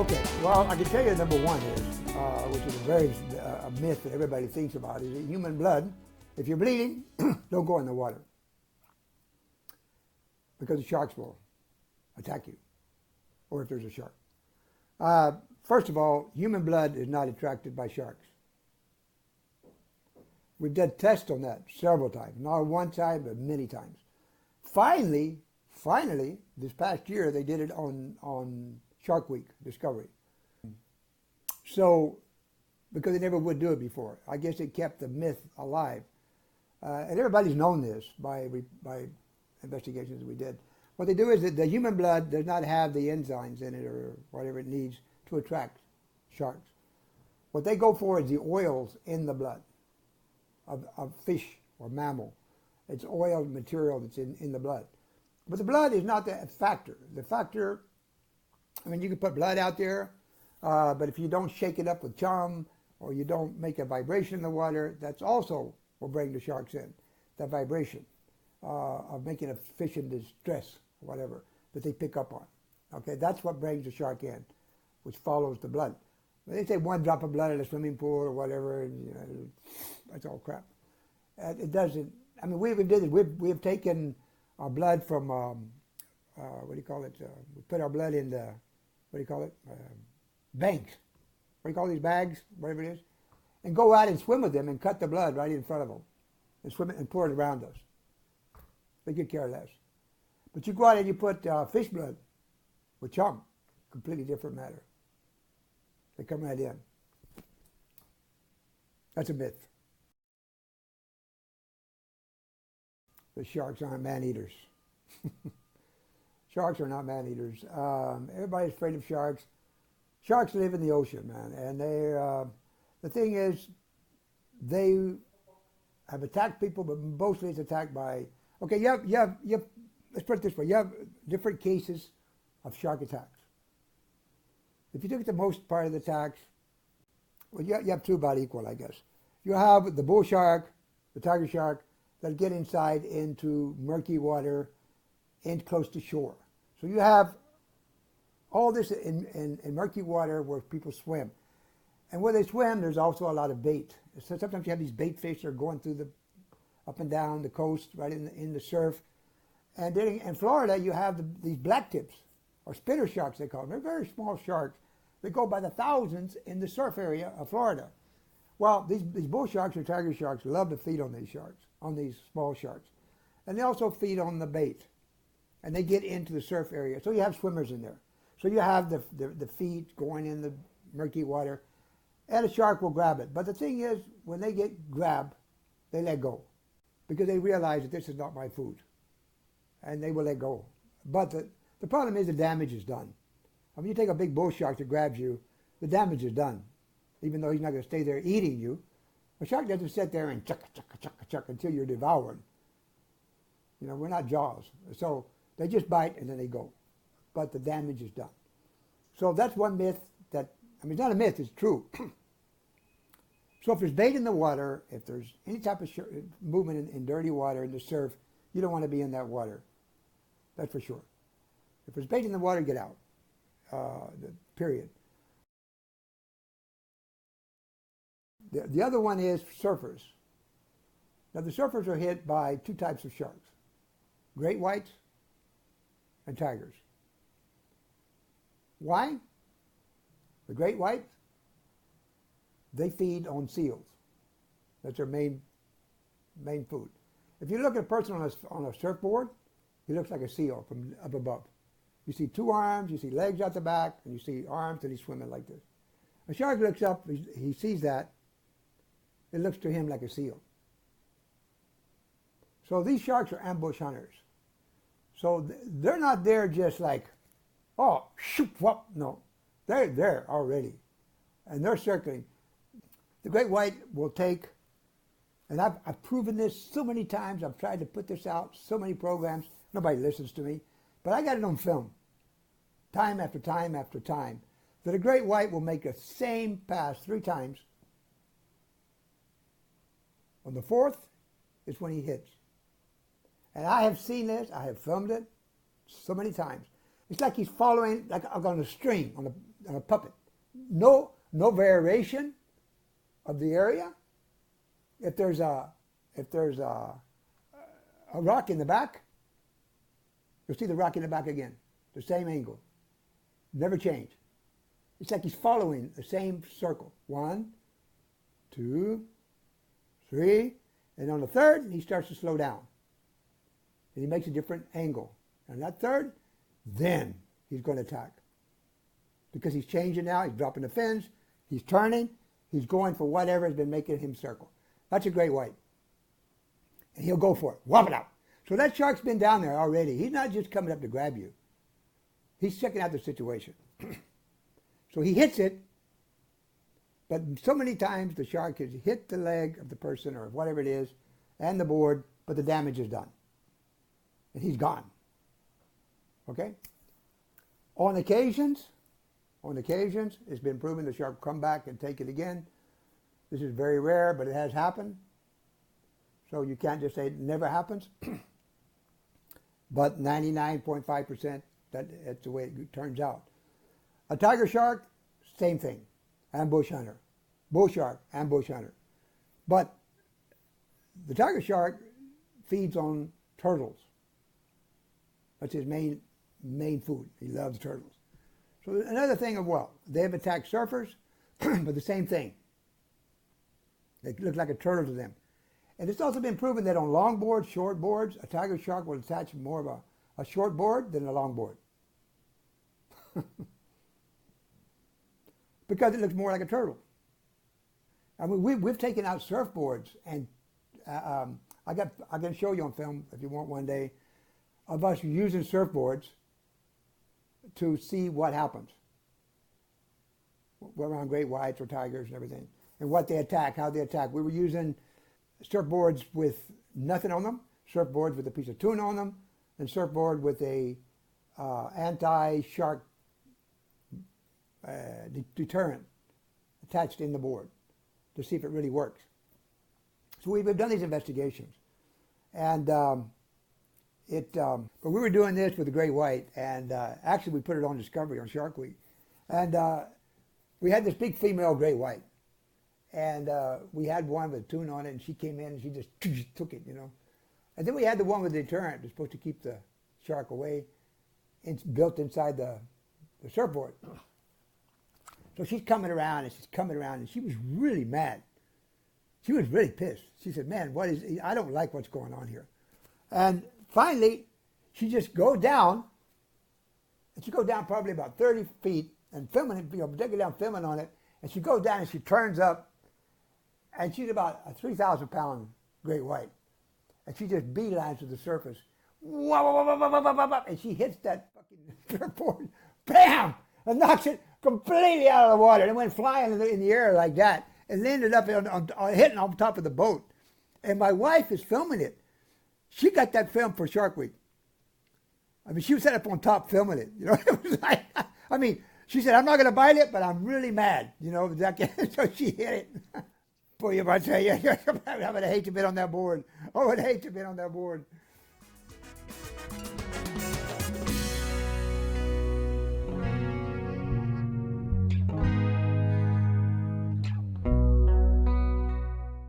Okay, well, I can tell you number one is, which is a very a myth that everybody thinks about, is that human blood, if you're bleeding, don't go in the water because the sharks will attack you, or if there's a shark. First of all, human blood is not attracted by sharks. We've done tests on that several times, not one time, but many times. Finally, this past year, they did it on Shark Week Discovery. So, because they never would do it before, I guess it kept the myth alive. And everybody's known this by investigations that we did. What they do is that the human blood does not have the enzymes in it or whatever it needs to attract sharks. What they go for is the oils in the blood of fish or mammal. It's oil material that's in the blood. But the blood is not the factor. The factor, I mean, you can put blood out there, but if you don't shake it up with chum or you don't make a vibration in the water, that's also will bring the sharks in. That vibration of making a fish in distress, whatever, that they pick up on. Okay, that's what brings the shark in, which follows the blood. They say one drop of blood in a swimming pool or whatever, and, you know, that's all crap. It doesn't. I mean, we've taken our blood from what do you call it? We put our blood in the what do you call it? Banks. What do you call these bags? Whatever it is, and go out and swim with them and cut the blood right in front of them, and swim it and pour it around us. They could care less. But you go out and you put fish blood with chum, completely different matter. They come right in. That's a myth. The sharks aren't man-eaters. Sharks are not man-eaters. Everybody's afraid of sharks. Sharks live in the ocean, man, and they. The thing is, they have attacked people, but mostly it's attacked by. Okay, you have. Let's put it this way: you have different cases of shark attacks. If you look at the most part of the attacks, well, you have two about equal, I guess. You have the bull shark, the tiger shark, that get inside into murky water and close to shore. So you have all this in murky water where people swim. And where they swim, there's also a lot of bait. So sometimes you have these bait fish that are going through up and down the coast, right in the surf. And then in Florida, you have these black tips, or spinner sharks, they call them. They're very small sharks. They go by the thousands in the surf area of Florida. Well, these bull sharks or tiger sharks love to feed on these sharks, on these small sharks. And they also feed on the bait. And they get into the surf area. So you have swimmers in there. So you have the feet going in the murky water, and a shark will grab it. But the thing is, when they get grabbed, they let go, because they realize that this is not my food. And they will let go. But the problem is the damage is done. I mean, you take a big bull shark that grabs you, the damage is done. Even though he's not going to stay there eating you, a shark doesn't sit there and chuck until you're devoured. You know, we're not Jaws. So they just bite and then they go. But the damage is done. So that's one myth that, I mean, it's not a myth, it's true. So if there's bait in the water, if there's any type of movement in dirty water, in the surf, you don't want to be in that water. That's for sure. If there's bait in the water, get out. Period. The other one is surfers. Now the surfers are hit by two types of sharks: great whites and tigers. Why? The great whites, they feed on seals. That's their main food. If you look at a person on a surfboard, he looks like a seal from up above. You see two arms, you see legs out the back, and you see arms, and he's swimming like this. A shark looks up, he sees that. It looks to him like a seal. So these sharks are ambush hunters. So they're not there just like, oh, shoot, whoop. No, they're there already. And they're circling. The great white will take, and I've proven this so many times. I've tried to put this out, so many programs. Nobody listens to me. But I got it on film, time after time after time, that a great white will make the same pass 3 times. On the 4th is when he hits. And I have seen this, I have filmed it so many times. It's like he's following like on a string, on a puppet. No variation of the area. If there's a rock in the back, you'll see the rock in the back again, the same angle, never change. It's like he's following the same circle. 1, 2, 3, and on the third, he starts to slow down. And he makes a different angle. And that third, then he's going to attack. Because he's changing now, he's dropping the fins, he's turning, he's going for whatever has been making him circle. That's a great white. And he'll go for it. Whop it out. So that shark's been down there already. He's not just coming up to grab you. He's checking out the situation. So he hits it, but so many times the shark has hit the leg of the person or whatever it is and the board, but the damage is done. And he's gone. Okay? On occasions, it's been proven the shark will come back and take it again. This is very rare, but it has happened. So you can't just say it never happens. But 99.5%, that's the way it turns out. A tiger shark, same thing. Ambush hunter. Bull shark, ambush hunter. But the tiger shark feeds on turtles. That's his main food. He loves turtles. So another thing of, well, they've attacked surfers, but the same thing. They look like a turtle to them. And it's also been proven that on long boards, short boards, a tiger shark will attach more of a short board than a long board. Because it looks more like a turtle. I mean, we've taken out surfboards, and I can show you on film if you want one day of us using surfboards to see what happens. We're around great whites or tigers and everything, and what they attack, how they attack. We were using surfboards with nothing on them, surfboards with a piece of tuna on them, and surfboard with a anti-shark deterrent attached in the board to see if it really works. So we've done these investigations, and but we were doing this with the great white, and actually we put it on Discovery on Shark Week, and we had this big female great white, and we had one with tuna on it, and she came in and she just took it, you know, and then we had the one with the deterrent that's supposed to keep the shark away, built inside the surfboard. So she's coming around, and she was really mad. She was really pissed. She said, man, I don't like what's going on here. And finally, she just goes down, and she goes down probably about 30 feet, and filming it, taking down filming on it, and she goes down and she turns up, and she's about a 3,000-pound great white. And she just beelines to the surface. And she hits that fucking surfboard, bam, and knocks it completely out of the water. And it went flying in the air like that, and ended up hitting on top of the boat. And my wife is filming it. She got that film for Shark Week. I mean, she was set up on top filming it. You know, it was like, I mean, she said, I'm not going to bite it, but I'm really mad. You know, so she hit it. Boy, if I tell you, I would hate to be on that board. I would hate to be on that board.